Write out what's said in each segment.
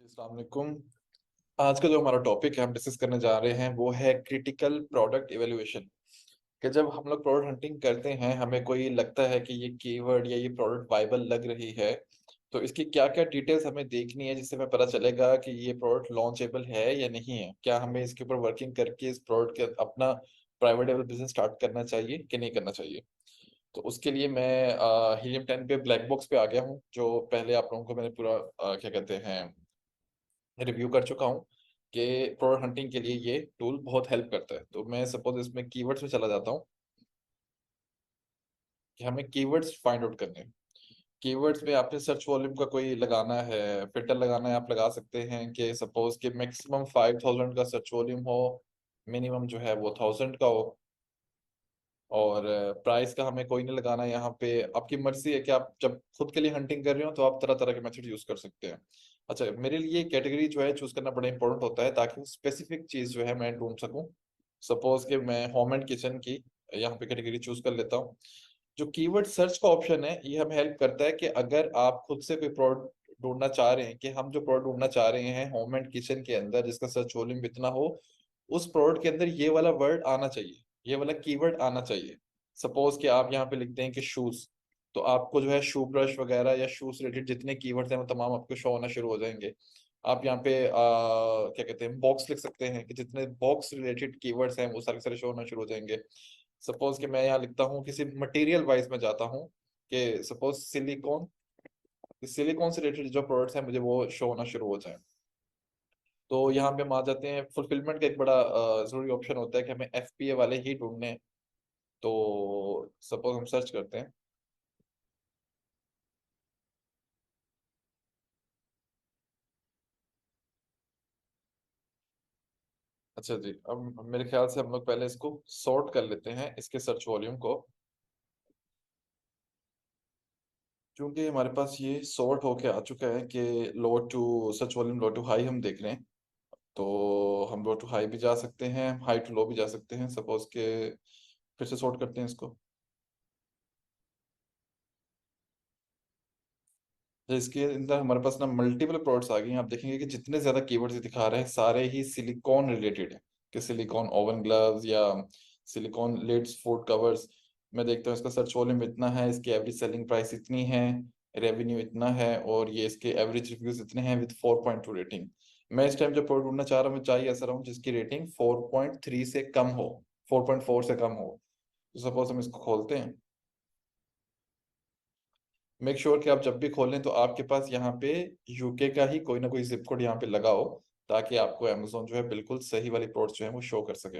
अस्सलाम वालेकुम। आज का जो हमारा टॉपिक है हम डिस्कस करने जा रहे हैं वो है क्रिटिकल प्रोडक्ट इवैल्यूएशन। कि जब हम लोग प्रोडक्ट हंटिंग करते हैं हमें कोई लगता है कि ये कीवर्ड या ये प्रोडक्ट वाइबल लग रही है, तो इसकी क्या क्या डिटेल्स हमें देखनी है जिससे हमें पता चलेगा कि ये प्रोडक्ट लॉन्चेबल है या नहीं है। क्या हमें इसके ऊपर वर्किंग करके इस प्रोडक्ट के अपना प्राइवेट लेवल बिजनेस स्टार्ट करना चाहिए कि नहीं करना चाहिए। तो उसके लिए मैं हीलियम 10 पे ब्लैक बॉक्स पे आ गया हूँ, जो पहले आप लोगों को मैंने पूरा क्या कहते हैं रिव्यू कर चुका हूँ कि प्रोडक्ट हंटिंग के लिए ये टूल बहुत हेल्प करता है। तो मैं सपोज इसमें कीवर्ड्स में चला जाता हूँ कि हमें कीवर्ड्स फाइंड आउट करने हैं। कीवर्ड्स में आपने सर्च वॉल्यूम का कोई लगाना है, फिल्टर लगाना है, आप लगा सकते हैं कि सपोज कि मैक्सिमम 5000 का सर्च वॉल्यूम हो, मिनिमम जो है वो 1000 का हो। और प्राइस का हमें कोई नहीं लगाना है, यहाँ पे आपकी मर्जी है कि आप जब खुद के लिए हंटिंग कर रहे हो तो आप तरह तरह के मेथड यूज कर सकते हैं। अच्छा, मेरे लिए कैटेगरी जो है चूज करना बड़ा इंपॉर्टेंट होता है ताकि स्पेसिफिक चीज जो है मैं ढूंढ सकूं। सपोज कि मैं होम एंड किचन की यहाँ पे कैटेगरी चूज कर लेता हूँ। जो कीवर्ड सर्च का ऑप्शन है ये हमें हेल्प करता है कि अगर आप खुद से कोई प्रोडक्ट ढूंढना चाह रहे हैं, कि हम जो प्रोडक्ट ढूंढना चाह रहे हैं होम एंड किचन के अंदर जिसका सर्च वॉल्यूम इतना हो, उस प्रोडक्ट के अंदर ये वाला वर्ड आना चाहिए, ये वाला कीवर्ड आना चाहिए। सपोज कि आप यहाँ पे लिखते हैं कि शूज, तो आपको जो है शू ब्रश वगैरह या शू से रिलेटेड जितने कीवर्ड्स हैं वो तमाम आपको शो होना शुरू हो जाएंगे। आप यहाँ पे क्या कहते हैं बॉक्स लिख सकते हैं कि जितने बॉक्स रिलेटेड कीवर्ड्स हैं वो सारे सारे शो होना शुरू हो जाएंगे। सपोज कि मैं यहाँ लिखता हूँ किसी मटेरियल वाइज में जाता हूँ कि सपोज सिलिकॉन, सिलिकॉन से रिलेटेड जो प्रोडक्ट्स हैं मुझे वो शो होना शुरू हो जाए। तो यहाँ पे हम आ जाते हैं, फुलफिलमेंट का एक बड़ा जरूरी ऑप्शन होता है कि हमें एफपीए वाले ही ढूंढने हैं। तो सपोज हम सर्च करते हैं। अच्छा जी, अब मेरे ख्याल से हम लोग पहले इसको सॉर्ट कर लेते हैं इसके सर्च वॉल्यूम को। क्योंकि हमारे पास ये सॉर्ट होके आ चुका है कि low to search volume low to high हम देख रहे हैं। तो हम लो टू हाई भी जा सकते हैं, हाई टू लो भी जा सकते हैं। सपोज के फिर से सॉर्ट करते हैं इसको। तो इसके अंदर हमारे पास ना मल्टीपल प्रोडक्ट्स आ गए हैं। आप देखेंगे कि जितने ज्यादा कीवर्ड्स दिखा रहे हैं सारे ही सिलिकॉन रिलेटेड है, कि सिलिकॉन ओवन ग्लव्स या सिलिकॉन लिड्स फूड कवर्स। मैं देखता हूँ इसका सर्च वॉल्यूम इतना है, इसकी एवरेज सेलिंग प्राइस इतनी है, रेवेन्यू इतना है, और ये इसके एवरेज रिव्यूज इतने हैं विद 4.2 रेटिंग। मैं इस टाइम जो प्रोडक्ट ढूंढना चाह रहा हूँ मैं चाहिए ऐसा रहा हूँ जिसकी रेटिंग 4.3 से कम हो, 4.4 से कम हो। तो सपोज हम इसको खोलते हैं। मेक श्योर कि आप जब भी खोलें तो आपके पास यहाँ पे यूके का ही कोई ना कोई जिप कोड यहाँ पे लगा हो, ताकि आपको अमेजोन जो है बिल्कुल सही वाली प्रोडक्ट्स जो है वो शो कर सके।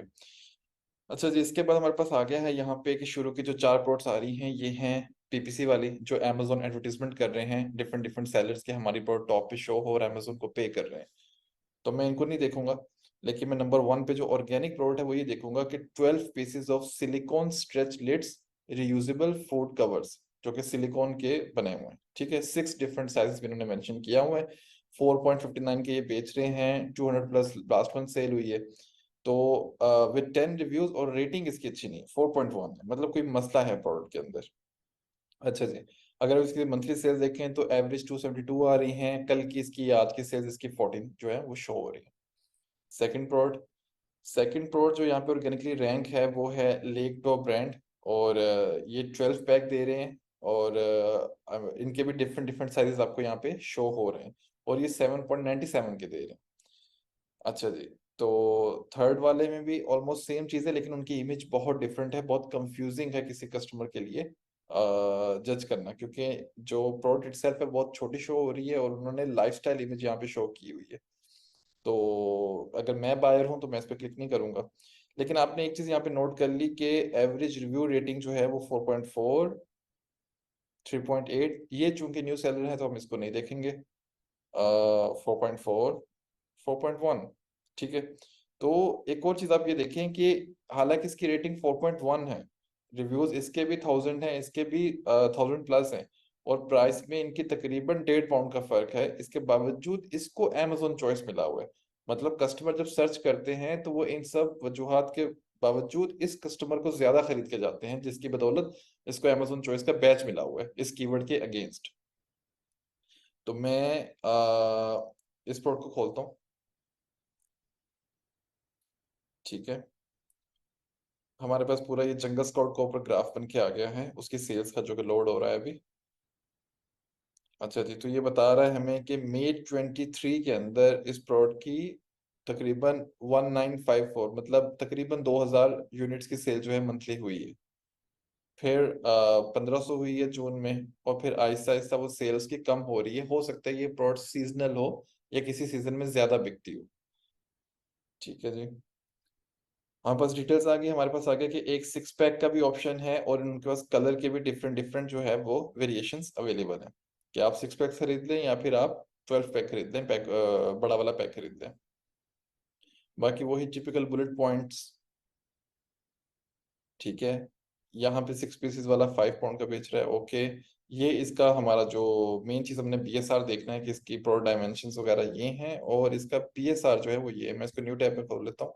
अच्छा जी, इसके बाद हमारे पास आ गया है यहाँ पे कि शुरू की जो चार प्रोडक्ट्स आ रही हैं ये हैं पीपीसी वाली, जो अमेजोन एडवर्टीजमेंट कर रहे हैं डिफरेंट डिफरेंट सेलर्स के हमारी प्रोडक्ट टॉप पे शो हो और अमेजोन को पे कर रहे हैं। तो मैं इनको नहीं देखूंगा, लेकिन मैं नंबर 1 पे जो ऑर्गेनिक प्रोडक्ट है वो ये देखूंगा कि 12 pieces of silicone stretch lids reusable food covers, जो कि सिलिकॉन के बने हुए हैं। ठीक है, 6 डिफरेंट साइजेस भी इन्होंने मेंशन किया हुआ है। 4.59 के ये बेच रहे हैं, 200 प्लस लास्ट मंथ सेल हुई है। तो विद 10 रिव्यूज और रेटिंग इसकी अच्छी नहीं है, 4.1 है, मतलब कोई मसला है प्रोडक्ट के अंदर। अच्छा जी, अगर इसकी मंथली सेल्स देखें तो एवरेज 272 आ रही हैं, कल की इसकी आज की सेल्स इसकी 14 जो है वो शो हो रही है। सेकंड प्रोडक्ट जो यहाँ पे ऑर्गेनिकली रैंक है वो है लेक डो ब्रांड, और ये 12 पैक दे रहे हैं, और इनके भी डिफरेंट डिफरेंट साइजेस आपको यहाँ पे शो हो रहे हैं, और ये 7.97 के दे रहे हैं। अच्छा जी, तो थर्ड वाले में भी ऑलमोस्ट सेम चीज़ है, लेकिन उनकी इमेज बहुत डिफरेंट है, बहुत कंफ्यूजिंग है किसी कस्टमर के लिए जज करना, क्योंकि जो प्रोडक्ट इटसेल्फ है बहुत छोटी शो हो रही है और उन्होंने लाइफस्टाइल इमेज यहाँ पे शो की हुई है। तो अगर मैं बायर हूं तो मैं इस पर क्लिक नहीं करूंगा। लेकिन आपने एक चीज यहाँ पे नोट कर ली कि एवरेज रिव्यू रेटिंग जो है वो 4.4, 3.8, ये चूंकि न्यू सेलर है तो हम इसको नहीं देखेंगे। 4.4, 4.1, ठीक है। तो एक और चीज आप ये देखें कि हालांकि इसकी रेटिंग 4.1 है, रिव्यूज इसके भी 1000 हैं, इसके भी 1000 प्लस हैं, और प्राइस में इनकी तकरीबन 1.5 पाउंड का फर्क है, इसके बावजूद इसको अमेजोन चॉइस मिला हुआ है। मतलब कस्टमर जब सर्च करते हैं तो वो इन सब वजूहात के बावजूद इस कस्टमर को ज्यादा खरीद के जाते हैं, जिसकी बदौलत इसको अमेजोन चॉइस का बैच मिला हुआ है इस कीवर्ड के अगेंस्ट। तो मैं इस प्रोडक्ट को खोलता हूँ, ठीक है। हमारे पास पूरा ये जंगल स्काउट का ऊपर ग्राफ बन के आ गया है उसकी सेल्स का, जो कि लोड हो रहा है अभी। अच्छा जी, तो ये बता रहा है हमें कि मई 23 के अंदर इस प्रोडक्ट की तकरीबन 1954, मतलब तकरीबन 2000 यूनिट्स की सेल जो है मंथली हुई है। फिर 1500 हुई है जून में, और फिर आहिस्ता आहिस्ता वो सेल्स की कम हो रही है। हो सकता है ये प्रोडक्ट सीजनल हो या किसी सीजन में ज्यादा बिकती हो, ठीक है जी। हमारे पास डिटेल्स आ गई, हमारे पास आ गया कि एक 6 पैक का भी ऑप्शन है, और उनके पास कलर के भी डिफरेंट डिफरेंट जो है वो वेरिएशंस अवेलेबल है, कि आप 6 पैक खरीद लें या फिर आप 12 पैक खरीद लें, पैक बड़ा वाला पैक खरीद लें। बाकी वही टिपिकल बुलेट पॉइंट्स, ठीक है। यहाँ पे 6 पीसेस वाला 5 पाउंड का बेच रहा है, ओके। ये इसका हमारा जो मेन चीज़ हमने बीएसआर देखना है कि इसकी प्रोडक्ट डायमेंशंस वगैरह ये हैं, और इसका पीएसआर जो है वो ये है। मैं इसको न्यू टैब में खोल लेता हूँ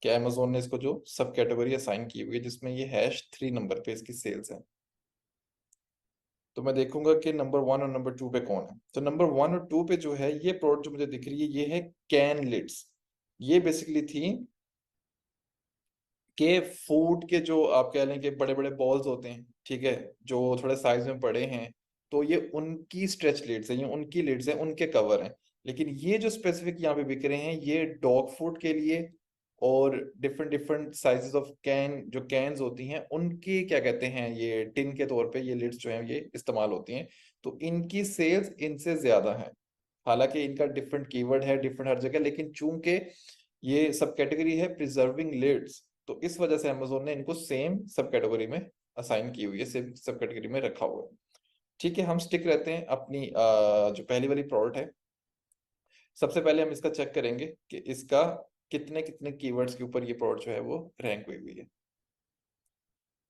कि अमेजोन ने इसको जो सब कैटेगरी असाइन की हुई है, जिसमें ये #3 नंबर पे इसकी सेल्स है। तो मैं देखूंगा कि नंबर 1 और नंबर 2 पे कौन है। तो नंबर 1 और 2 पे जो है ये प्रोडक्ट जो मुझे दिख रही है, ये है कैन लिड्स। ये बेसिकली थी के फूड के, जो आप कह लें कि बड़े बड़े बॉल्स होते हैं, ठीक है, जो थोड़े साइज में बड़े हैं, तो ये उनकी स्ट्रेच लिड्स हैं, ये उनकी लिड्स हैं, उनके कवर हैं। लेकिन ये जो स्पेसिफिक यहाँ पे बिक रहे हैं, ये डॉग फूड के लिए, और different different sizes of can, जो कैन्स होती हैं उनके क्या कहते हैं, ये टिन के तौर पे ये लिड्स जो हैं ये इस्तेमाल होती हैं। तो इनकी सेल्स इनसे ज्यादा है। हालांकि इनका डिफरेंट कीवर्ड है, डिफरेंट हर जगह, लेकिन चूंकि ये सब कैटेगरी है प्रिजर्विंग लिड्स, तो इस वजह से अमेजोन ने इनको सेम सब कैटेगरी में असाइन की हुई है, सेम सब कैटेगरी में रखा हुआ है। ठीक है, हम स्टिक रहते हैं अपनी जो पहली वाली प्रोडक्ट है। सबसे पहले हम इसका चेक करेंगे कि इसका कितने कितने कीवर्ड्स के ऊपर ये प्रोडक्ट जो है वो रैंक हुई हुई है।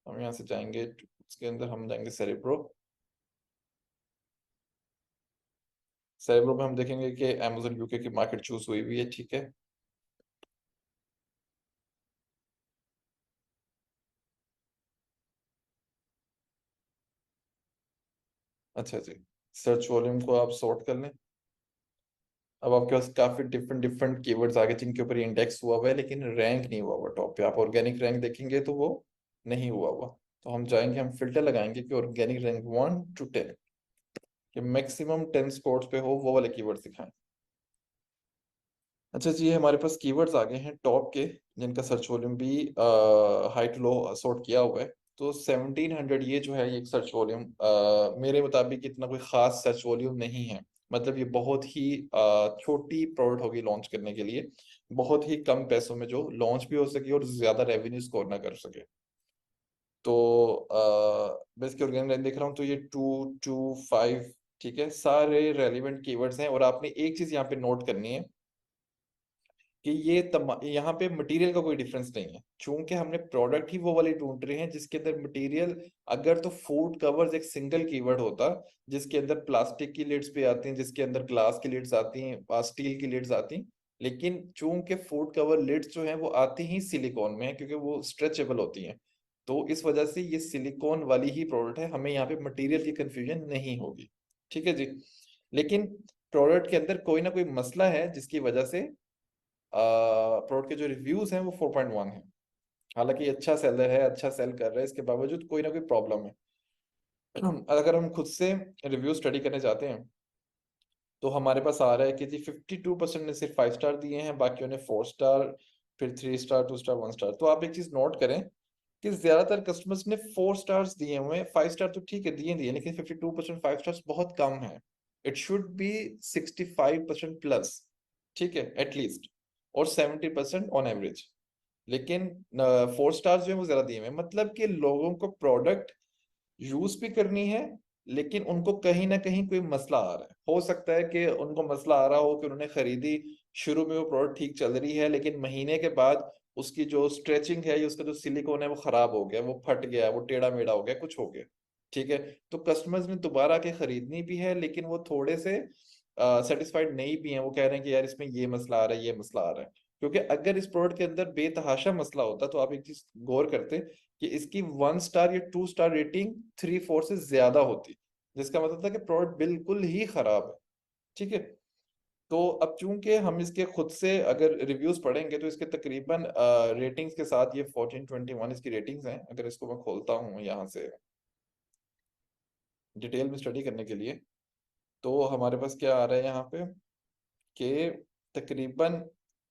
हम यहाँ से जाएंगे, उसके अंदर हम जाएंगे सेरेब्रो। सेरेब्रो में हम देखेंगे कि अमेजोन यूके की मार्केट चूज हुई हुई है, ठीक है। अच्छा जी, सर्च वॉल्यूम को आप सॉर्ट कर लें। अब आपके पास काफी डिफरेंट डिफरेंट कीवर्ड्स आगे जिनके ऊपर इंडेक्स हुआ हुआ है, लेकिन रैंक नहीं हुआ हुआ टॉप पे। आप ऑर्गेनिक रैंक देखेंगे तो वो नहीं हुआ हुआ। तो हम जाएंगे, हम फिल्टर लगाएंगे कि ऑर्गेनिक रैंक 1 to 10, कि मैक्सिमम 10 स्पॉट्स पे हो वो वाले कीवर्ड्स दिखाएं। अच्छा जी, ये हमारे पास कीवर्ड्स आ गए हैं टॉप के, जिनका सर्च वॉल्यूम भी हाई टू लो सॉर्ट किया हुआ है। तो 1700 ये जो है, ये एक सर्च वॉल्यूम मेरे मुताबिक इतना कोई खास सर्च वॉल्यूम नहीं है। मतलब ये बहुत ही छोटी प्रोडक्ट होगी लॉन्च करने के लिए, बहुत ही कम पैसों में जो लॉन्च भी हो सके और ज्यादा रेवेन्यू स्कोर ना कर सके। तो मैं इसके ऑर्गेनाइज देख रहा हूँ, तो ये 2 to 5, ठीक है, सारे रेलिवेंट कीवर्ड्स हैं। और आपने एक चीज यहाँ पे नोट करनी है कि यहाँ पे मटेरियल का कोई डिफरेंस नहीं है, चूंकि हमने प्रोडक्ट ही वो वाली ढूंढ रहे हैं जिसके अंदर मटेरियल, अगर तो फूड कवर्स एक सिंगल कीवर्ड होता जिसके अंदर प्लास्टिक की लिड्स भी आती हैं, जिसके अंदर ग्लास की लिड्स आती हैं, स्टील की लिड्स आती हैं। लेकिन चूंकि फूड कवर लिड्स जो है वो आती ही सिलिकॉन में है, क्योंकि वो स्ट्रेचेबल होती हैं। तो इस वजह से ये सिलिकॉन वाली ही प्रोडक्ट है, हमें यहाँ पे मटेरियल की कंफ्यूजन नहीं होगी, ठीक है जी। लेकिन प्रोडक्ट के अंदर कोई ना कोई मसला है जिसकी वजह से प्रोडक्ट के जो रिव्यूज हैं वो 4.1 है। हालांकि ये अच्छा सेलर है, अच्छा सेल कर रहा है, इसके बावजूद कोई ना कोई प्रॉब्लम है। अगर हम खुद से रिव्यू स्टडी करने जाते हैं, तो हमारे पास आ रहा है कि जी 52% ने सिर्फ 5 स्टार दिए हैं, बाकियों ने 4 स्टार, फिर 3 स्टार, 2 स्टार, 1 स्टार। तो आप एक चीज नोट करें कि ज्यादातर कस्टमर्स ने 4 स्टार्स दिए हुए हैं। 5 स्टार तो ठीक है दिए दिए, लेकिन 52% 5 स्टार्स बहुत कम है। इट शुड बी 65% प्लस, ठीक है, एटलीस्ट, और 70% ऑन एवरेज। लेकिन 4 स्टार्स जो है वो ज्यादा दिए हुए हैं, मतलब कि लोगों को प्रोडक्ट यूज भी करनी है, लेकिन उनको कहीं ना कहीं कोई मसला आ रहा है। हो सकता है कि उनको मसला आ रहा हो कि उन्होंने खरीदी, शुरू में वो प्रोडक्ट ठीक चल रही है, लेकिन महीने के बाद उसकी जो स्ट्रेचिंग है या उसका जो सिलिकॉन है वो खराब हो गया, वो फट गया, वो टेढ़ा मेढ़ा हो गया, कुछ हो गया, ठीक है। तो कस्टमर्स ने दोबारा के खरीदनी भी है, लेकिन वो थोड़े से सेटिस्फाइड नहीं भी हैं। वो कह रहे हैं कि यार इसमें ये मसला आ रहा है, ये मसला आ रहा है। क्योंकि अगर इस प्रोडक्ट के अंदर बेतहाशा मसला होता तो आप एक चीज गौर करते कि इसकी 1 स्टार या 2 स्टार रेटिंग 3-4 से ज्यादा होती, जिसका मतलब था कि प्रोडक्ट बिल्कुल ही खराब है, ठीक है। तो अब चूंकि हम इसके खुद से अगर रिव्यूज पढ़ेंगे तो इसके तकरीबन रेटिंग्स के साथ ये 1421 इसकी रेटिंग्स हैं। अगर इसको मैं खोलता हूँ यहाँ से डिटेल में स्टडी करने के लिए, तो हमारे पास क्या आ रहा है यहाँ पे कि तकरीबन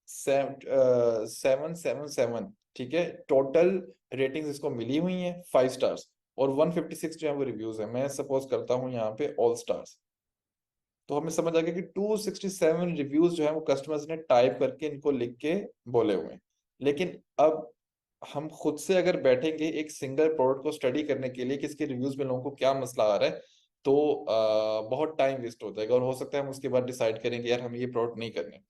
777, ठीक है, टोटल रेटिंग्स इसको मिली हुई हैं 5 स्टार्स, और 156 जो है वो रिव्यूज है। मैं सपोज करता हूँ यहाँ पे ऑल स्टार्स, तो हमें समझ आ गया कि 267 रिव्यूज जो है वो कस्टमर्स ने टाइप करके इनको लिख के बोले हुए हैं। लेकिन अब हम खुद से अगर बैठेंगे एक सिंगल प्रोडक्ट को स्टडी करने के लिए कि इसके रिव्यूज में लोगों को क्या मसला आ रहा है, तो बहुत टाइम वेस्ट हो जाएगा, और हो सकता है हम उसके बाद डिसाइड करेंगे यार हम ये प्रोडक्ट नहीं करने।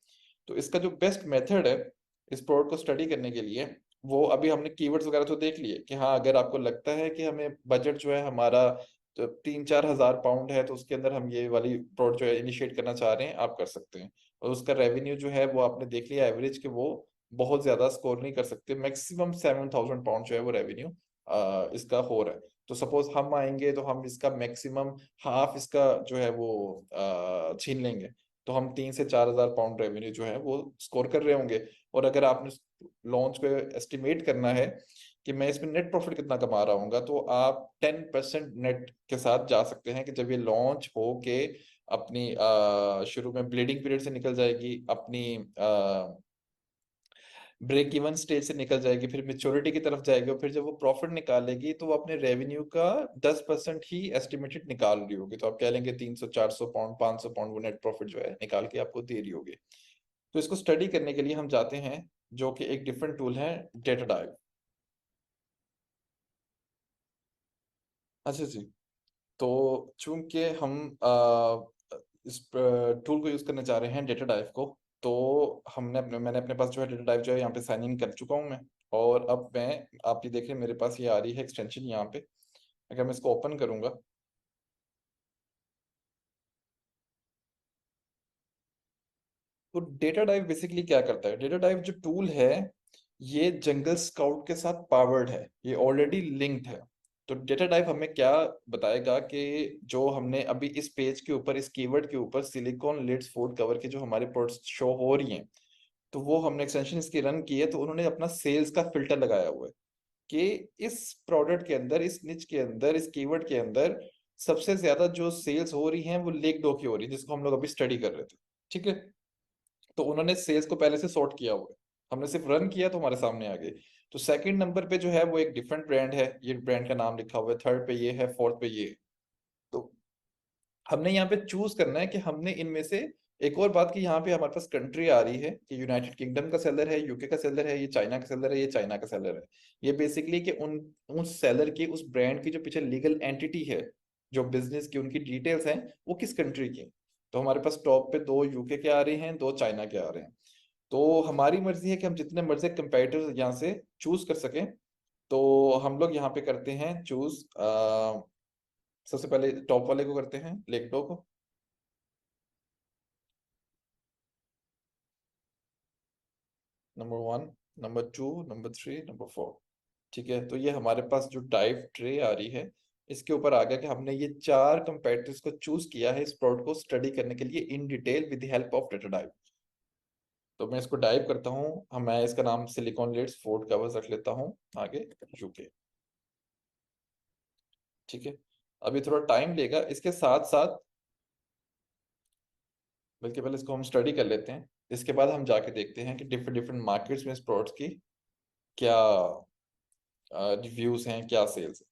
तो इसका जो बेस्ट मेथड है इस प्रोडक्ट को स्टडी करने के लिए, वो अभी हमने कीवर्ड्स वगैरह तो देख लिए कि हाँ अगर आपको लगता है कि हमें बजट जो है हमारा तो 3-4 हज़ार पाउंड है, तो उसके अंदर हम ये वाली प्रोडक्ट जो है इनिशिएट करना चाह रहे हैं, आप कर सकते हैं। और उसका रेवेन्यू जो है वो आपने देख लिया एवरेज कि वो बहुत ज्यादा स्कोर नहीं कर सकते, मैक्सिमम 7,000 पाउंड जो है वो रेवेन्यू इसका हो रहा है। तो सपोज हम आएंगे तो हम इसका मैक्सिमम हाफ इसका जो है वो छीन लेंगे, तो हम 3 से 4 हज़ार पाउंड रेवेन्यू जो है वो स्कोर कर रहे होंगे। और अगर आपने लॉन्च को एस्टिमेट करना है कि मैं इसमें नेट प्रॉफिट कितना कमा रहा हूँ, तो आप 10% नेट के साथ जा सकते हैं कि जब ये लॉन्च हो के अपनी शुरू में ब्लीडिंग पीरियड से निकल जाएगी, अपनी ब्रेक इवन स्टेज से निकल जाएगी, फिर मेच्योरिटी की तरफ जाएगी, और फिर जब वो प्रॉफिट निकालेगी तो वो अपने रेवेन्यू का 10% ही एस्टिमेटेड निकाल रही होगी। तो आप कह लेंगे 300-400 पाउंड 500 पाउंड वो नेट प्रॉफिट जो है निकाल के आपको दे रही होगी। तो इसको स्टडी करने के लिए हम जाते हैं जो कि एक डिफरेंट टूल है, डेटा डाइव। अच्छा जी, तो चूंकि हम इस टूल को यूज करने जा रहे हैं डेटा डाइव को, तो मैंने अपने पास जो है डेटा डाइव जो है यहाँ पे साइन इन कर चुका हूँ मैं। और अब मैं, आप ये देख रहे हैं मेरे पास ये आ रही है एक्सटेंशन यहाँ पे। अगर मैं इसको ओपन करूंगा, तो डेटा डाइव बेसिकली क्या करता है, डेटा डाइव जो टूल है ये जंगल स्काउट के साथ पावर्ड है, ये ऑलरेडी लिंक्ड है। तो डेटा डाइव हमें क्या बताएगा कि जो हमने अभी इस पेज के ऊपर इस कीवर्ड के ऊपर सिलिकॉन लिड्स फूड कवर के जो हमारे प्रोडक्ट्स शो हो रही हैं, तो वो हमने एक्सटेंशन इसकी रन की है, तो उन्होंने अपना सेल्स का फिल्टर लगाया हुआ है कि इस प्रोडक्ट के अंदर, इस निच के अंदर, इस कीवर्ड के अंदर सबसे ज्यादा जो सेल्स हो रही हैं वो लेक डो की हो रही है, जिसको हम लोग अभी स्टडी कर रहे थे। ठीक है, तो उन्होंने सेल्स को पहले से सॉर्ट किया हुआ है, हमने सिर्फ रन किया तो हमारे सामने आ गए। तो सेकंड नंबर पे जो है वो एक डिफरेंट ब्रांड है, ये ब्रांड का नाम लिखा हुआ है, थर्ड पे ये है, फोर्थ पे ये है। तो हमने यहाँ पे चूज करना है कि हमने इनमें से, एक और बात कि यहाँ पे हमारे पास कंट्री आ रही है कि यूनाइटेड किंगडम का सेलर है, यूके का सेलर है, ये चाइना का सेलर है, ये चाइना का सेलर है। ये बेसिकली कि उन उस सेलर की, उस ब्रांड की जो पीछे लीगल एंटिटी है, जो बिजनेस की उनकी डिटेल्स हैं, वो किस कंट्री की हैं। तो हमारे पास टॉप पे 2 यूके के आ रहे हैं, 2 चाइना के आ रहे हैं। तो हमारी मर्जी है कि हम जितने मर्जी कंपेटिटर्स यहाँ से चूज कर सकें। तो हम लोग यहाँ पे करते हैं चूज, सबसे पहले टॉप वाले को करते हैं, लेकडो को। Number 1, number 2, number 3, number 4। ठीक है, तो ये हमारे पास जो डाइव ट्रे आ रही है, इसके ऊपर आ गया कि हमने ये 4 कंपेटिटर्स को चूज किया है इस प्रोडक्ट को स्टडी करने के लिए in detail with the help of data dive. तो मैं इसको डाइव करता हूँ, मैं इसका नाम सिलिकॉन लिड्स फूड कवर्स रख लेता हूँ आगे, यूके। ठीक है, अभी थोड़ा टाइम लेगा, इसके साथ साथ बल्कि पहले इसको हम स्टडी कर लेते हैं, इसके बाद हम जाके देखते हैं कि डिफरेंट डिफरेंट मार्केट्स में इस प्रोडक्ट्स की क्या रिव्यूज हैं, क्या सेल्स है।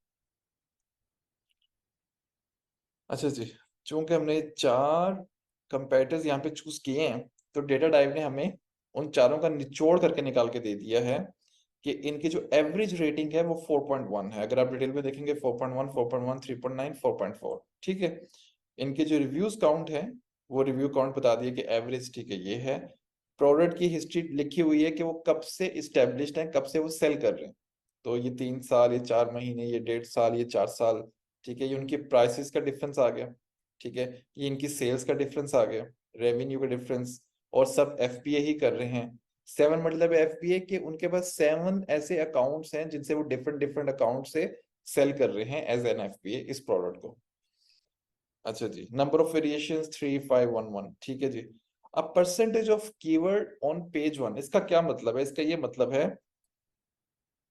अच्छा जी, चूंकि हमने 4 कंपेटिटर्स यहाँ पे चूज किए हैं, तो डेटा डाइव ने हमें उन चारों का निचोड़ करके निकाल के दे दिया है कि इनकी जो एवरेज रेटिंग है वो 4.1 है। अगर आप डिटेल में देखेंगे 4.1, 4.1, 3.9, 4.4। ठीक है, इनके जो रिव्यूज काउंट है, वो रिव्यू काउंट बता दिए कि एवरेज, ठीक है, ये है। प्रोडक्ट की हिस्ट्री लिखी हुई है कि वो कब से इस्टेब्लिश्ड है, कब से वो सेल कर रहे हैं। तो ये 3 साल, ये 4 महीने, ये 1.5 साल, ये 4 साल। ठीक है, ये उनकी प्राइसेस का डिफरेंस आ गया। ठीक है, ये इनकी सेल्स का डिफरेंस आ गया, रेवेन्यू का डिफरेंस, और सब एफपीए ही कर रहे हैं। 7 मतलब एफपीए के उनके पास 7 ऐसे अकाउंट्स हैं जिनसे वो डिफरेंट डिफरेंट अकाउंट से सेल कर रहे हैं एज एन एफपीए इस प्रोडक्ट को। अच्छा जी, नंबर ऑफ वेरिएशंस 3511। ठीक है जी, uh percentage of keyword on page one, इसका क्या मतलब है? इसका ये मतलब है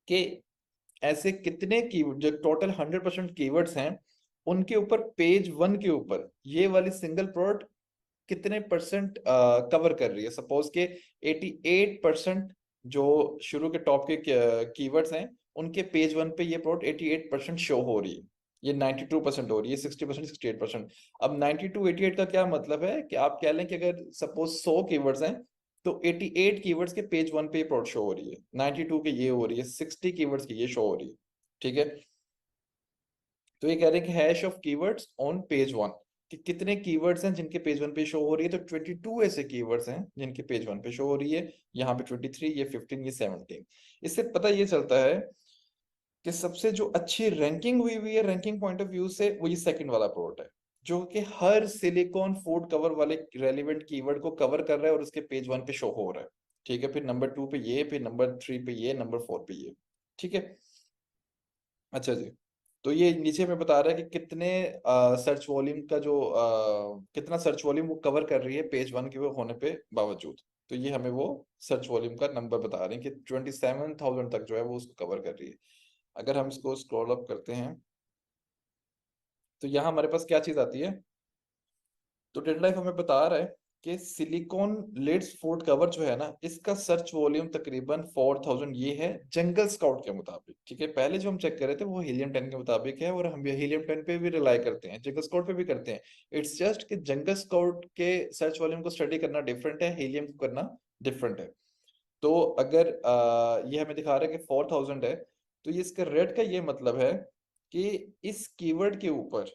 कि ऐसे कितने की जो टोटल 100% कीवर्ड्स हैं उनके ऊपर पेज वन के ऊपर ये वाली सिंगल प्रोडक्ट कितने परसेंट कवर कर रही है। सपोज के 88% जो शुरू के टॉप के कीवर्ड्स हैं उनके पेज वन पे ये प्रोडक्ट 88% शो हो रही है, ये 92% हो रही है, 60% 68%। अब 92 88 का क्या मतलब है कि आप कह लें कि अगर सपोज 100 कीवर्ड्स हैं तो 88 कीवर्ड्स के पेज वन पे प्रोडक्ट शो हो रही है, 92 के ये हो रही है, 60 कीवर्ड्स की ये शो हो रही है। ठीक है, तो ये कह रहे हैं कि hash of keywords on page one, कि कितने कीवर्ड्स हैं जिनके पेज वन पे शो हो रही है। तो 22 ऐसे कीवर्ड्स हैं जिनके पेज वन पे शो हो रही है, यहाँ पे 23, ये 15, ये 17। इससे पता ये चलता है कि सबसे जो अच्छी रैंकिंग हुई है रैंकिंग पॉइंट ऑफ व्यू से, वो ये सेकंड वाला प्रोडक्ट है, जो कि हर सिलिकॉन फूड कवर वाले रेलिवेंट कीवर्ड को कवर कर रहा है और उसके पेज वन पे शो हो रहा है। ठीक है, फिर नंबर 2 पे ये, फिर नंबर 3 पे ये, नंबर 4 पे ये। ठीक है, अच्छा जी। तो ये नीचे में बता रहा है कि कितने सर्च वॉल्यूम का जो कितना सर्च वॉल्यूम वो कवर कर रही है पेज वन के वो होने पे बावजूद। तो ये हमें वो सर्च वॉल्यूम का नंबर बता रहे हैं कि 27,000 तक जो है वो उसको कवर कर रही है। अगर हम इसको स्क्रॉल अप करते हैं तो यहाँ हमारे पास क्या चीज आती है, तो डेड लाइफ हमें बता रहा है कि सिलिकॉन लिड्स फूड कवर जो है ना, इसका सर्च वॉल्यूम तकरीबन 4,000 ये है जंगल स्काउट के मुताबिक। ठीक है, पहले जो हम चेक कर रहे थे वो हीलियम 10 के मुताबिक है, और हम हीलियम 10 पे भी रिलाई करते हैं, जंगल स्काउट पे भी करते हैं। इट्स जस्ट कि जंगल स्काउट के सर्च वॉल्यूम को स्टडी करना डिफरेंट है, हीलियम को करना डिफरेंट है। तो अगर ये हमें दिखा रहा है कि 4,000 है, तो ये इसका रेट का ये मतलब है कि इस कीवर्ड के ऊपर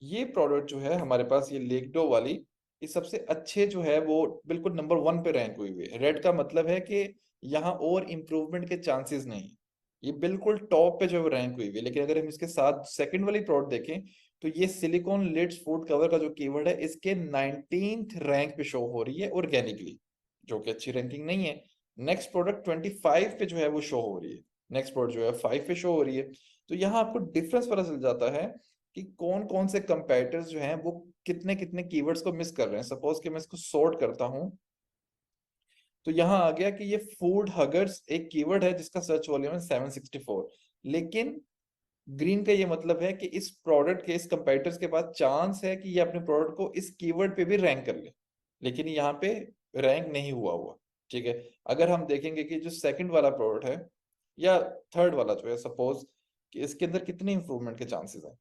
ये प्रोडक्ट जो है हमारे पास, ये लेकडो वाली, ये सबसे अच्छे जो है वो बिल्कुल नंबर 1 पे रैंक हुई हुई है। रेड का मतलब है कि यहाँ और इम्प्रूवमेंट के चांसेस नहीं, ये बिल्कुल टॉप पे जो है रैंक हुई हुई है। लेकिन अगर हम इसके साथ सेकंड वाली प्रोडक्ट देखें तो ये सिलिकॉन लिड्स फूड कवर का जो कीवर्ड है इसके 19th रैंक पे शो हो रही है ऑर्गेनिकली, जो कि अच्छी रैंकिंग नहीं है। नेक्स्ट प्रोडक्ट 25 पे जो है वो शो हो रही है, नेक्स्ट प्रोडक्ट जो है 5 पे शो हो रही है। तो यहाँ आपको डिफरेंस पता चल जाता है कि कौन कौन से कंपेटिटर्स जो हैं वो कितने कितने कीवर्ड्स को मिस कर रहे हैं। सपोज कि मैं इसको सॉर्ट करता हूं तो यहाँ आ गया कि ये फूड हगर्स एक कीवर्ड है जिसका सर्च वॉल्यूम है 764, लेकिन ग्रीन का ये मतलब है कि इस प्रोडक्ट के, इस कंपेटिटर्स के पास चांस है कि ये अपने प्रोडक्ट को इस कीवर्ड पे भी रैंक कर ले, लेकिन यहाँ पे रैंक नहीं हुआ हुआ। ठीक है, अगर हम देखेंगे कि जो सेकंड वाला प्रोडक्ट है या थर्ड वाला जो है, सपोज कि इसके अंदर कितने इंप्रूवमेंट के चांसेस हैं,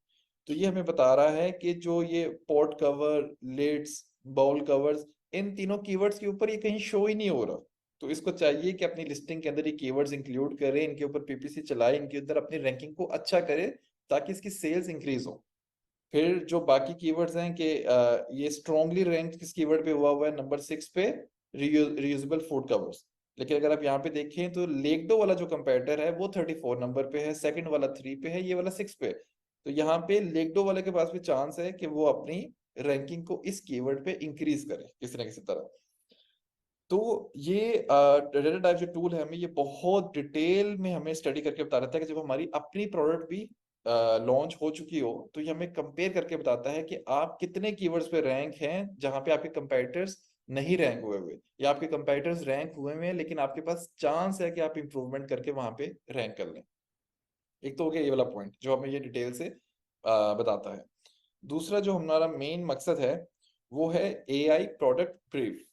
तो ये हमें बता रहा है कि जो ये pot cover, lids, bowl covers, इन तीनों कीवर्ड्स के ऊपर ये कहीं शो ही नहीं हो रहा। तो इसको चाहिए कि अपनी लिस्टिंग के अंदर ये कीवर्ड्स इंक्लूड करे, इनके ऊपर पीपीसी चलाए, इनके अंदर अपनी रैंकिंग को अच्छा करे ताकि इसकी सेल्स इंक्रीज हो। फिर जो बाकी कीवर्ड्स हैं कि ये स्ट्रॉन्गली रैंक किस कीवर्ड पे हुआ हुआ है, नंबर 6 पे, रियूजेबल फूड कवर्स। लेकिन अगर आप यहाँ पे देखें तो लेकडो वाला जो कंपेटिटर है वो 34 नंबर पे है, सेकंड वाला 3 पे है, ये वाला 6 पे। तो यहाँ पे लेकडो वाले के पास भी चांस है कि वो अपनी रैंकिंग को इस कीवर्ड पे इंक्रीज करे किसी ना किसी तरह। तो ये डेटा टाइप जो टूल है हमें ये बहुत डिटेल में हमें स्टडी करके बता रहता है कि जब हमारी अपनी प्रोडक्ट भी लॉन्च हो चुकी हो तो ये हमें कंपेयर करके बताता है कि आप कितने कीवर्ड्स पे रैंक हैं जहां पे आपके कंपेटिटर्स नहीं रैंक हुए हुए, या आपके कंपेटिटर्स रैंक हुए हुए हैं लेकिन आपके पास चांस है कि आप इंप्रूवमेंट करके वहां पे रैंक कर लें। एक तो हो गया ये वाला पॉइंट जो हमें ये डिटेल से बताता है। दूसरा जो हमारा मेन मकसद है वो है एआई प्रोडक्ट ब्रीफ।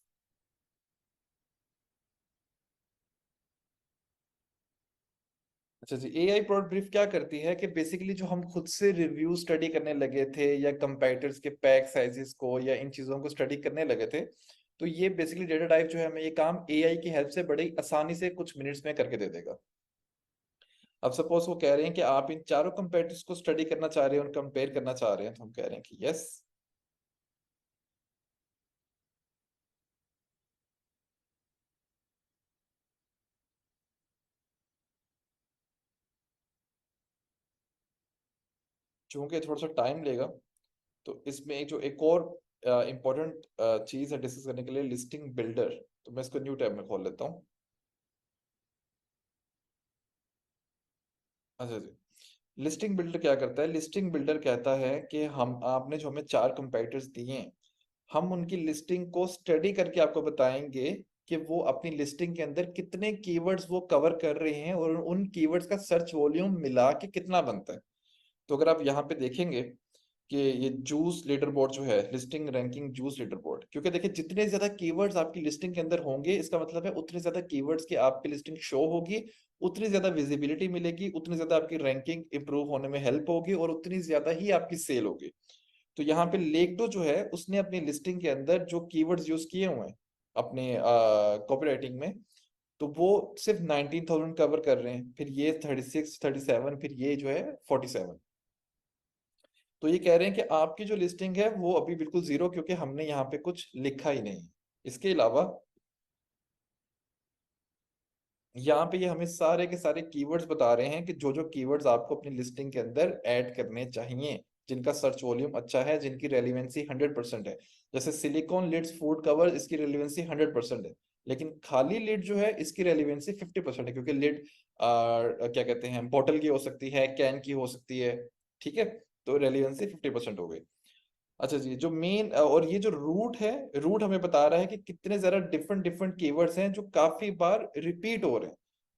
अच्छा जी, एआई प्रोडक्ट ब्रीफ क्या करती है कि बेसिकली जो हम खुद से रिव्यू स्टडी करने लगे थे या कंपेटिटर्स के पैक साइजेस को या इन चीजों को स्टडी करने लगे थे, तो ये बेसिकली डेटा टाइप जो है हमें ये काम एआई की हेल्प से बड़ी आसानी से कुछ मिनट्स में करके दे देगा। अब सपोज वो कह रहे हैं कि आप इन चारों कंपेटिटर्स को स्टडी करना चाह रहे हैं और कंपेयर करना चाह रहे हैं, तो हम कह रहे हैं कि यस। चूंकि थोड़ा सा टाइम लेगा तो इसमें एक जो एक और इम्पोर्टेंट चीज है डिस्कस करने के लिए, लिस्टिंग बिल्डर। तो मैं इसको न्यू टैब में खोल लेता हूँ। अच्छा जी, लिस्टिंग बिल्डर क्या करता है? लिस्टिंग बिल्डर कहता है कि हम आपने जो हमें चार कंपेटिटर्स दिए हैं, हम उनकी लिस्टिंग को स्टडी करके आपको बताएंगे कि वो अपनी लिस्टिंग के अंदर कितने कीवर्ड्स वो कवर कर रहे हैं और उन कीवर्ड्स का सर्च वॉल्यूम मिला के कितना बनता है। तो अगर आप यहाँ पे देखेंगे कि ये जूस लीडर बोर्ड जो है, listing ranking juice leader board, क्योंकि देखिए जितने ज्यादा कीवर्ड्स आपकी लिस्टिंग के अंदर होंगे, इसका मतलब है उतने ज्यादा कीवर्ड्स की आपकी लिस्टिंग शो होगी, उतनी ज्यादा विजिबिलिटी मिलेगी, उतनी ज्यादा आपकी रैंकिंग इंप्रूव होने में हेल्प होगी और उतनी ज्यादा ही आपकी सेल होगी। तो यहाँ पे लेक्डो जो है उसने अपनी लिस्टिंग के अंदर जो कीवर्ड्स यूज किए हुए हैं अपने कॉपीराइटिंग में, तो वो सिर्फ 19,000 कवर कर रहे हैं, फिर ये 36, 37, फिर ये जो है 47। तो ये कह रहे हैं कि आपकी जो लिस्टिंग है वो अभी बिल्कुल जीरो, क्योंकि हमने यहाँ पे कुछ लिखा ही नहीं। इसके अलावा यहाँ पे ये हमें सारे के सारे कीवर्ड्स बता रहे हैं कि जो जो कीवर्ड्स आपको अपनी लिस्टिंग के अंदर ऐड करने चाहिए, जिनका सर्च वॉल्यूम अच्छा है, जिनकी रेलिवेंसी 100% है। जैसे सिलिकॉन लिड्स फूड कवर, इसकी रेलिवेंसी 100% है, लेकिन खाली लिड जो है इसकी रेलिवेंसी 50% है, क्योंकि लिड क्या कहते हैं, बोतल की हो सकती है, कैन की हो सकती है, ठीक है। तो रेलिवेंसी 50% हो गई। अच्छा जी, जो मेन और ये जो रूट है, रूट हमें बता रहा है कि कितने जरा डिफरेंट डिफरेंट कीवर्ड्स हैं जो काफी बार रिपीट हो रहे हैं।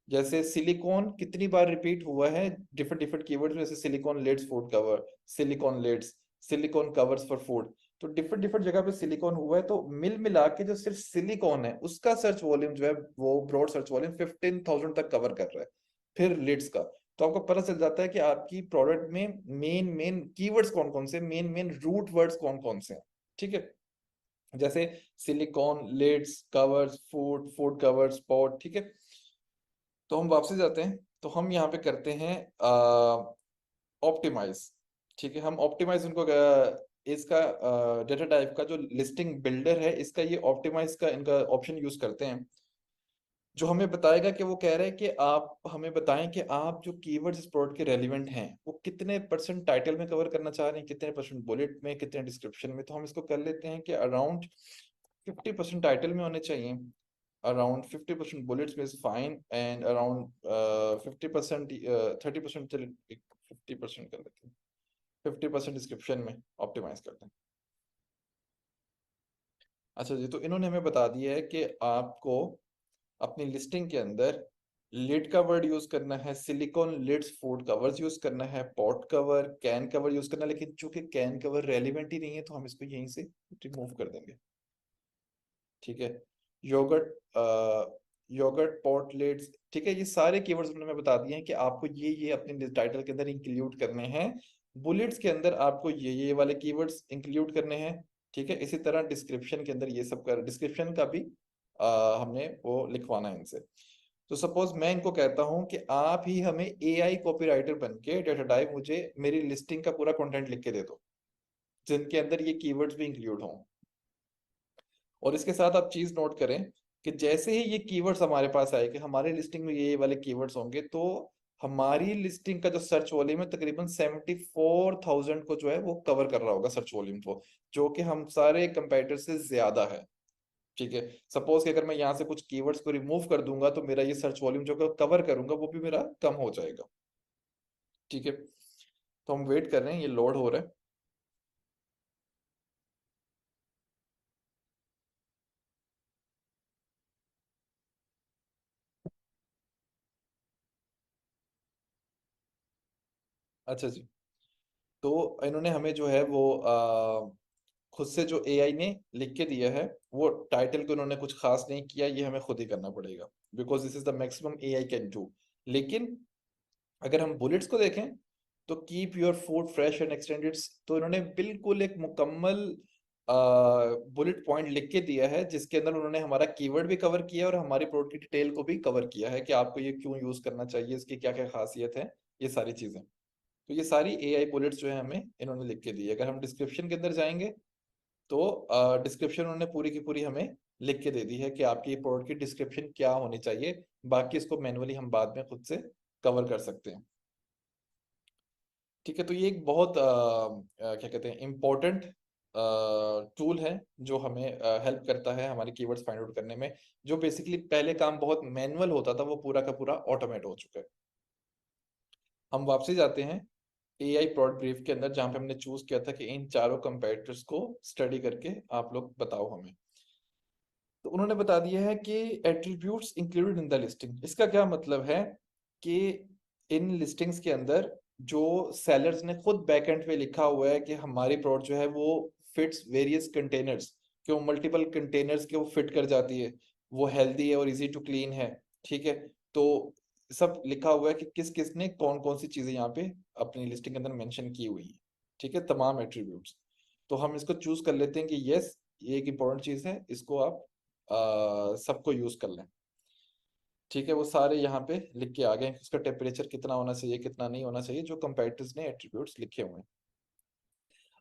जैसे सिलिकॉन कितनी बार रिपीट हुआ है डिफरेंट डिफरेंट कीवर्ड्स में, जैसे silicone lids food cover, silicone lids, silicone covers for food. तो डिफरेंट डिफरेंट जगह पे सिलिकॉन हुआ है, तो मिल मिला के जो सिर्फ सिलिकॉन है उसका सर्च वॉल्यूम जो है वो ब्रॉड सर्च वॉल्यूम 15,000 तक कवर कर रहा है। फिर लिड्स का, तो आपको पता चल जाता है कि आपकी प्रोडक्ट में मेन मेन कीवर्ड्स कौन कौन से, मेन मेन रूट वर्ड्स कौन कौन से हैं, ठीक है। जैसे silicone lids covers food, food covers pot, ठीक है। तो हम वापसी जाते हैं, तो हम यहाँ पे करते हैं ऑप्टिमाइज, ठीक है। हम ऑप्टिमाइज उनको इसका डेटा टाइप का जो लिस्टिंग बिल्डर है इसका, ये ऑप्टिमाइज का इनका ऑप्शन यूज करते हैं, जो हमें बताएगा कि वो कह रहे हैं कि आप हमें बताएं कि आप जो कीवर्ड्स इस प्रोडक्ट के रेलिवेंट हैं वो कितने परसेंट टाइटल में कवर करना चाह रहे हैं, कितने परसेंट बुलेट में, कितने डिस्क्रिप्शन में। तो हम इसको कर लेते हैं कि अराउंड 50% टाइटल में होने चाहिए, अराउंड 50% बुलेट्स में इज फाइन, एंड अराउंड 50%, 30%, 50% कर लेते हैं, 50% डिस्क्रिप्शन में ऑप्टिमाइज करते हैं। अच्छा जी, तो इन्होंने हमें बता दिया है कि आपको अपनी लिस्टिंग के अंदर लिड का वर्ड यूज करना है, silicone lids food covers use करना है, pot cover, can cover use करना है, लेकिन चूंकि कैन कवर रेलिवेंट ही नहीं है तो हम इसको यहीं से रिमूव कर देंगे, ठीक है। योगर्ट, योगर्ट पॉट लिड्स, ठीक है। ये सारे कीवर्ड्स उन्होंने हमें बता दिए हैं कि आपको ये अपने टाइटल के अंदर इंक्लूड करने हैं, बुलेट्स के अंदर आपको ये वाले कीवर्ड्स इंक्लूड करने हैं, ठीक है। इसी तरह डिस्क्रिप्शन के अंदर ये सब कर, डिस्क्रिप्शन का भी हमने वो लिखवाना है इनसे। तो सपोज मैं इनको कहता हूं कि आप ही हमें एआई कॉपीराइटर बन के डेटा टाइप मुझे मेरी लिस्टिंग का पूरा कंटेंट लिख के दे दो, जिनके अंदर ये कीवर्ड्स भी इंक्लूड हों। और इसके साथ आप चीज नोट करें कि जैसे ही ये कीवर्ड्स हमारे पास आए कि हमारे लिस्टिंग में ये वाले कीवर्ड्स होंगे, तो हमारी लिस्टिंग का जो सर्च वॉल्यूम है तकरीबन 74,000 को जो है वो कवर कर रहा होगा सर्च वॉल्यूम को, जो कि हम सारे कंपेटिटर से ज्यादा है, ठीक है। सपोज कि अगर मैं यहाँ से कुछ कीवर्ड्स को रिमूव कर दूंगा तो मेरा ये सर्च वॉल्यूम जो कवर करूंगा वो भी मेरा कम हो जाएगा, ठीक है। तो हम वेट कर रहे हैं, ये लोड हो रहा है। अच्छा जी, तो इन्होंने हमें जो है वो खुद से जो एआई ने लिख के दिया है, वो टाइटल को उन्होंने कुछ खास नहीं किया, ये हमें खुद ही करना पड़ेगा, because this is the maximum AI can do. लेकिन अगर हम बुलेट्स को देखें तो keep your food fresh and extended, तो इन्होंने बिल्कुल एक मुकम्मल बुलेट पॉइंट लिख के दिया है, जिसके अंदर उन्होंने हमारा कीवर्ड भी कवर किया और हमारी प्रोडक्ट की डिटेल को भी कवर किया है कि आपको ये क्यों यूज करना चाहिए, इसकी क्या क्या खासियत है, ये सारी चीजें। तो ये सारी एआई बुलेट्स जो है हमें इन्होंने लिख के दी है। अगर हम डिस्क्रिप्शन के अंदर जाएंगे तो डिस्क्रिप्शन उन्होंने पूरी की पूरी हमें लिख के दे दी है कि आपकी प्रोडक्ट की डिस्क्रिप्शन क्या होनी चाहिए, बाकी इसको मैनुअली हम बाद में खुद से कवर कर सकते हैं, ठीक है। तो ये एक बहुत क्या कहते हैं, इम्पोर्टेंट टूल है जो हमें हेल्प करता है हमारे कीवर्ड्स फाइंड आउट करने में। जो बेसिकली पहले काम बहुत मैनुअल होता था वो पूरा का पूरा ऑटोमेट हो चुका है। हम वापसी जाते हैं एआई प्रोडक्ट ब्रीफ के अंदर, जहां पे हमने चूज किया था कि इन चारों कंपेटिटर्स को स्टडी करके आप लोग बताओ हमें। तो उन्होंने बता दिया है कि attributes included in the listing. इसका क्या मतलब है कि इन लिस्टिंग्स के अंदर जो सेलर्स ने खुद बैकएंड पे लिखा हुआ है कि हमारी प्रोडक्ट जो है वो फिट्स वेरियस कंटेनर्स, कि वो मल्टीपल कंटेनर्स के वो फिट कर जाती है, वो हेल्दी है और इजी टू क्लीन है, ठीक है। तो सब लिखा हुआ है कि किस किस ने कौन कौन सी चीजें यहाँ पे अपनी लिस्टिंग के अंदर मेंशन की हुई है, ठीक है, तमाम एट्रीब्यूट्स। तो हम इसको चूज कर लेते हैं कि यस, ये एक इंपॉर्टेंट चीज है, इसको आप सबको यूज कर लें, ठीक है। वो सारे यहाँ पे लिख के आ गए हैं, उसका टेम्परेचर कितना होना चाहिए, कितना नहीं होना चाहिए, जो कंपेटिटर्स ने एट्रीब्यूट्स लिखे हुए हैं।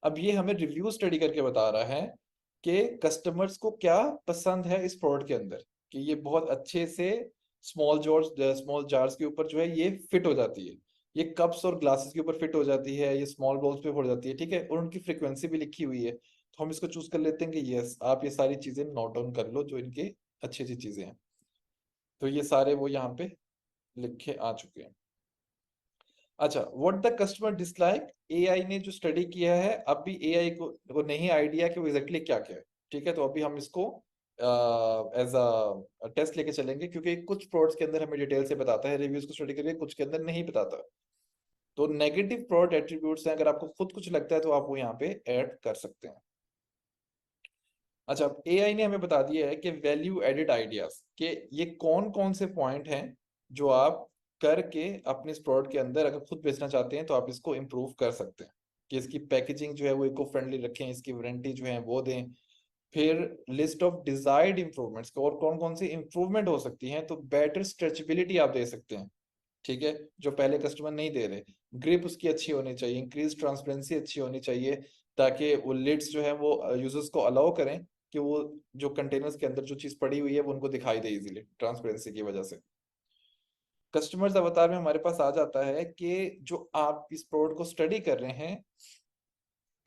अब ये हमें रिव्यू स्टडी करके बता रहा है कि कस्टमर्स को क्या पसंद है इस प्रोडक्ट के अंदर, कि ये बहुत अच्छे से स्मॉल जार्स के ऊपर जो है ये फिट हो जाती है, ये कप्स और ग्लासेस के ऊपर फिट हो जाती है, ये स्मॉल बॉल्स पे हो जाती है, ठीक है, और उनकी फ्रीक्वेंसी भी लिखी हुई है। तो हम इसको चूज कर लेते हैं कि यस, आप ये सारी चीजें नोट डाउन कर लो जो इनके अच्छी अच्छी चीजें हैं। तो ये सारे वो यहाँ पे लिखे आ चुके हैं। अच्छा, what the customer dislike, AI ने जो स्टडी किया है, अब भी एआई को नहीं आइडिया कि वो एग्जैक्टली क्या क्या है, ठीक है। तो अभी हम इसको एज अ टेस्ट लेके चलेंगे, क्योंकि कुछ प्रोडक्ट्स के अंदर हमें डिटेल से बताता है रिव्यूज को स्टडी करके, कुछ के अंदर नहीं बताता। तो नेगेटिव प्रोडक्ट एट्रीब्यूट्स हैं, अगर आपको खुद कुछ लगता है तो आप वो यहाँ पे ऐड कर सकते हैं। अच्छा, एआई ने हमें बता दिया है कि वैल्यू एडिड आइडियाज, कि ये कौन कौन से पॉइंट हैं जो आप करके अपने इस प्रोडक्ट के अंदर अगर खुद बेचना चाहते हैं तो आप इसको इम्प्रूव कर सकते हैं, कि इसकी पैकेजिंग जो है वो इको फ्रेंडली रखें, इसकी वारंटी जो है वो दें। फिर लिस्ट ऑफ डिजायर्ड इंप्रूवमेंट्स, और कौन कौन सी इंप्रूवमेंट हो सकती हैं, तो बेटर स्ट्रेचेबिलिटी आप दे सकते हैं, ठीक है, जो पहले कस्टमर नहीं दे रहे। ग्रिप उसकी अच्छी होनी चाहिए, इंक्रीज ट्रांसपेरेंसी अच्छी होनी चाहिए, ताकि वो लिड्स जो है वो यूजर्स को अलाउ करें कि वो जो कंटेनर्स के अंदर जो चीज पड़ी हुई है वो उनको दिखाई दे इजीली, ट्रांसपेरेंसी की वजह से। कस्टमर्स अवतार में हमारे पास आ जाता है कि जो आप इस प्रोडक्ट को स्टडी कर रहे हैं,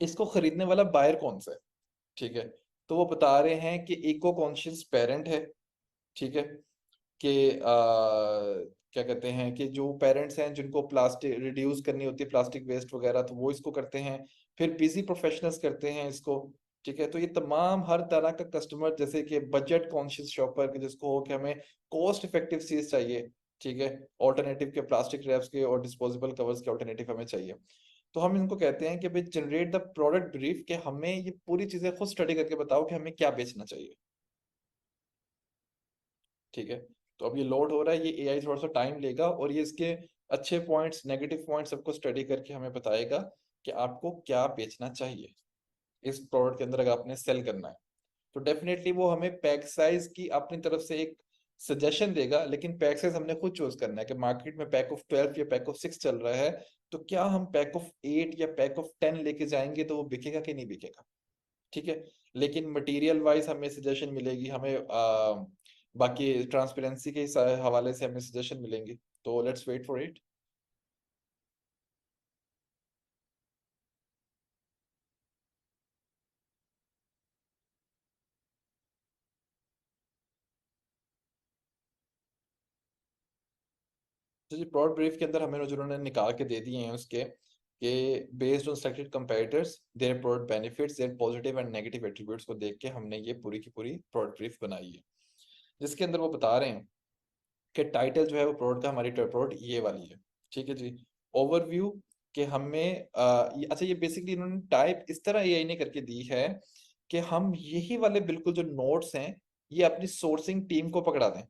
इसको खरीदने वाला बायर कौन सा है, ठीक है। तो वो बता रहे हैं कि इको कॉन्शियस पेरेंट है, ठीक है, कि क्या कहते हैं कि जो पेरेंट्स हैं जिनको प्लास्टिक रिड्यूस करनी होती है, प्लास्टिक वेस्ट वगैरह, तो वो इसको करते हैं। फिर बिजी प्रोफेशनल्स करते हैं इसको, ठीक है। तो ये तमाम हर तरह का कस्टमर, जैसे कि बजट कॉन्शियस शॉपर जिसको हो कि हमें कॉस्ट इफेक्टिव चीज चाहिए, ठीक है, ऑल्टरनेटिव के प्लास्टिक रैप्स के और डिस्पोजेबल कवर्स के ऑल्टरनेटिव हमें चाहिए। तो हम इनको कहते हैं कि भाई जनरेट द प्रोडक्ट ब्रीफ, कि हमें ये पूरी चीजें खुद स्टडी करके बताओ कि हमें क्या बेचना चाहिए, ठीक है। तो अब ये लोड हो रहा है, ये एआई थोड़ा सा टाइम लेगा और ये इसके अच्छे पॉइंट्स नेगेटिव पॉइंट्स सबको स्टडी करके हमें बताएगा कि आपको क्या बेचना चाहिए इस प्रोडक्ट के अंदर अगर आपने सेल करना है। तो डेफिनेटली वो हमें पैक साइज की अपनी तरफ से एक सजेशन देगा, लेकिन पैक साइज हमने खुद चूज करना है, कि मार्केट में पैक ऑफ 12 या पैक ऑफ 6 चल रहा है, तो क्या हम पैक ऑफ 8 या पैक ऑफ 10 लेके जाएंगे तो वो बिकेगा कि नहीं बिकेगा, ठीक है। लेकिन मटेरियल वाइज हमें सजेशन मिलेगी, हमें बाकी ट्रांसपेरेंसी के हवाले से हमें सजेशन मिलेंगे। तो लेट्स वेट फॉर इट। तो जी प्रोडक्ट ब्रीफ के अंदर हमें जो उन्होंने निकाल के दे दिए हैं उसके, कि based on selected comparators, their product benefits, their positive and negative attributes को देख के हमने ये पूरी की पूरी प्रोडक्ट ब्रीफ बनाई है, जिसके अंदर वो बता रहे हैं कि टाइटल जो है वो प्रोडक्ट का, हमारी प्रोडक्ट ये वाली है, ठीक है जी। ओवरव्यू, कि हमें अच्छा, ये बेसिकली इन्होंने टाइप इस तरह एआई ने करके दी है कि हम यही वाले बिल्कुल जो नोट्स हैं ये अपनी सोर्सिंग टीम को पकड़ा दें,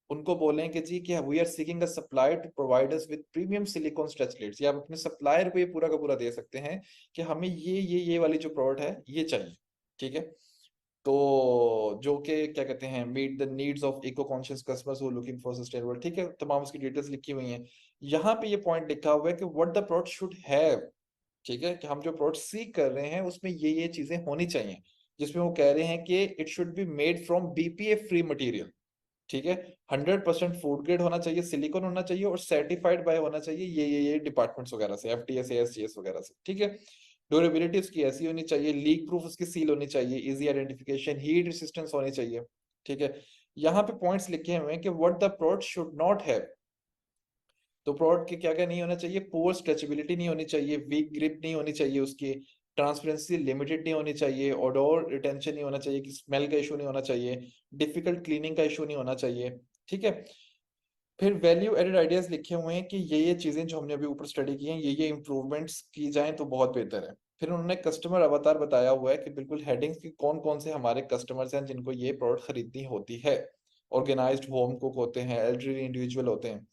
उनको बोलें कि जी कि we are seeking a supplier to provide us with premium silicone stretch lids, या आप अपने सप्लायर को ये पूरा का पूरा दे सकते हैं कि हमें ये वाली जो प्रोडक्ट है ये चाहिए, ठीक है। तो जो कि क्या कहते हैं, meet the needs of eco conscious customers who looking for sustainable, ठीक है, तमाम उसकी डिटेल्स लिखी हुई हैं। यहाँ पे ये पॉइंट लिखा हुआ है कि what the product should have, ठीक है, कि हम जो प्रोडक्ट सीख कर रहे हैं उसमें ये चीजें होनी चाहिए, जिसमें वो कह रहे हैं कि it should be made from BPA free material, ठीक है, 100% फूड ग्रेड होना चाहिए, सिलिकॉन होना चाहिए और सर्टिफाइड बाय होना चाहिए ये डिपार्टमेंट्स वगैरह से, एफटीएस एएसजीएस वगैरह से, ठीक है। ड्यूरेबिलिटी उसकी ऐसी होनी चाहिए, लीक प्रूफ उसकी सील होनी चाहिए, इजी आइडेंटिफिकेशन, हीट रेसिस्टेंस होनी चाहिए, ठीक है। यहाँ पे पॉइंट्स लिखे हुए हैं कि what the product should not have, तो प्रोडक्ट के क्या-क्या नहीं होना चाहिए, पुअर स्ट्रेचेबिलिटी नहीं होनी चाहिए, वीक ग्रिप नहीं होनी चाहिए उसकी, ट्रांसपेरेंसी लिमिटेड नहीं होनी चाहिए, ओडोर रिटेंशन नहीं होना चाहिए, कि स्मेल का इश्यू नहीं होना चाहिए, डिफिकल्ट क्लीनिंग का इश्यू नहीं होना चाहिए, ठीक है? फिर वैल्यू एडेड आइडियाज लिखे हुए हैं कि ये चीजें जो हमने अभी ऊपर स्टडी की हैं, ये इम्प्रूवमेंट्स की जाएं तो बहुत बेहतर है। फिर उन्होंने कस्टमर अवतार बताया हुआ है कि बिल्कुल हेडिंग्स के कौन-कौन से हमारे कस्टमर्स हैं जिनको ये प्रोडक्ट खरीदनी होती है। ऑर्गेनाइज्ड होम कुक होते हैं, एल्डरली इंडिविजुअल होते हैं।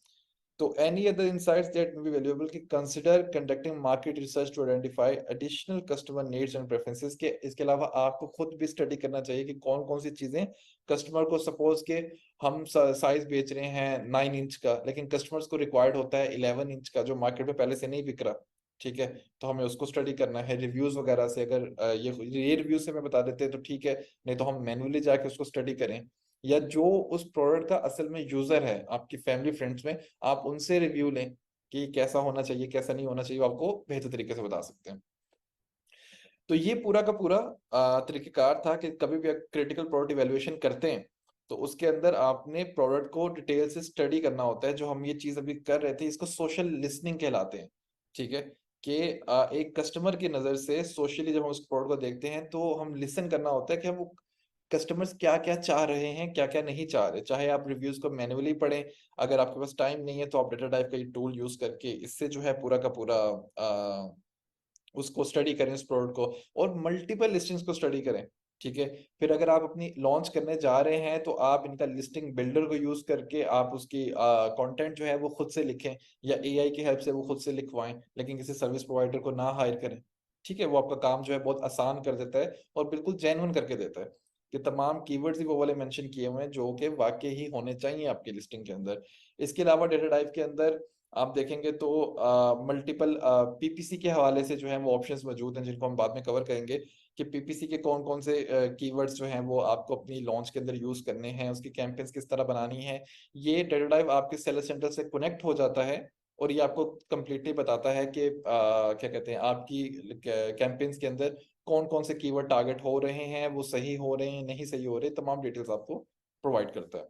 तो any other insights that may be valuable कि consider conducting market research to identify additional customer needs and preferences के इसके अलावा आपको खुद भी स्टडी करना चाहिए कि कौन कौन सी चीजें कस्टमर को सपोज के हम साइज बेच रहे हैं 9 इंच का, लेकिन कस्टमर्स को रिक्वायर्ड होता है 11 इंच का जो मार्केट में पहले से नहीं बिक रहा, ठीक है? तो हमें उसको स्टडी करना है रिव्यूज वगैरह से। अगर ये रिव्यू से मैं बता देते हैं तो ठीक है, नहीं तो हम मैन्युअली जाके उसको स्टडी करें, या जो उस प्रोडक्ट का असल में यूजर है आपकी फैमिली फ्रेंड्स में, आप उनसे रिव्यू लें कि कैसा होना चाहिए कैसा नहीं होना चाहिए, वो आपको बेहतर तरीके से बता सकते हैं। तो ये पूरा का पूरा तरीकेकार था कि कभी भी क्रिटिकल प्रोडक्ट इवैल्यूएशन करते हैं तो उसके अंदर आपने प्रोडक्ट को डिटेल से स्टडी करना होता है। जो हम ये चीज अभी कर रहे थे इसको सोशल लिसनिंग कहलाते हैं, ठीक है? कि एक कस्टमर की नजर से सोशली जब हम उस प्रोडक्ट को देखते हैं तो हम लिसन करना होता है कि हम वो कस्टमर्स क्या क्या चाह रहे हैं क्या क्या नहीं चाह रहे। चाहे आप रिव्यूज को मैन्युअली पढ़ें, अगर आपके पास टाइम नहीं है तो आप डेटा टाइप का ये टूल यूज करके इससे जो है पूरा का पूरा उसको स्टडी करें उस प्रोडक्ट को, और मल्टीपल लिस्टिंग्स को स्टडी करें, ठीक है? फिर अगर आप अपनी लॉन्च करने जा रहे हैं तो आप इनका लिस्टिंग बिल्डर को यूज करके आप उसकी कंटेंट जो है वो खुद से लिखें, या एआई की हेल्प से वो खुद से लिखवाएं, लेकिन किसी सर्विस प्रोवाइडर को ना हायर करें, ठीक है? वो आपका काम जो है बहुत आसान कर देता है और बिल्कुल जेन्युइन करके देता है कि तमाम कीवर्ड्स ही वो वाले मेंशन किए हुए हैं जो कि वाकई ही होने चाहिए आपकी लिस्टिंग के अंदर। इसके अलावा डेटा टाइप के अंदर आप देखेंगे तो मल्टीपल पीपीसी के हवाले से जो है वो ऑप्शंस मौजूद हैं जिनको हम बाद में कवर करेंगे कि पीपीसी के कौन कौन से कीवर्ड्स जो हैं वो आपको अपनी लॉन्च के अंदर यूज करने हैं, उसकी कैंपेन्स किस तरह बनानी है। ये डेटा टाइप आपके सेलर सेंटर से कनेक्ट हो जाता है और ये आपको कंप्लीटली बताता है कि क्या कहते हैं आपकी कैंपेन्स के अंदर कौन कौन से कीवर्ड टारगेट हो रहे हैं, वो सही हो रहे हैं नहीं सही हो रहे, तमाम डिटेल्स आपको प्रोवाइड करता है।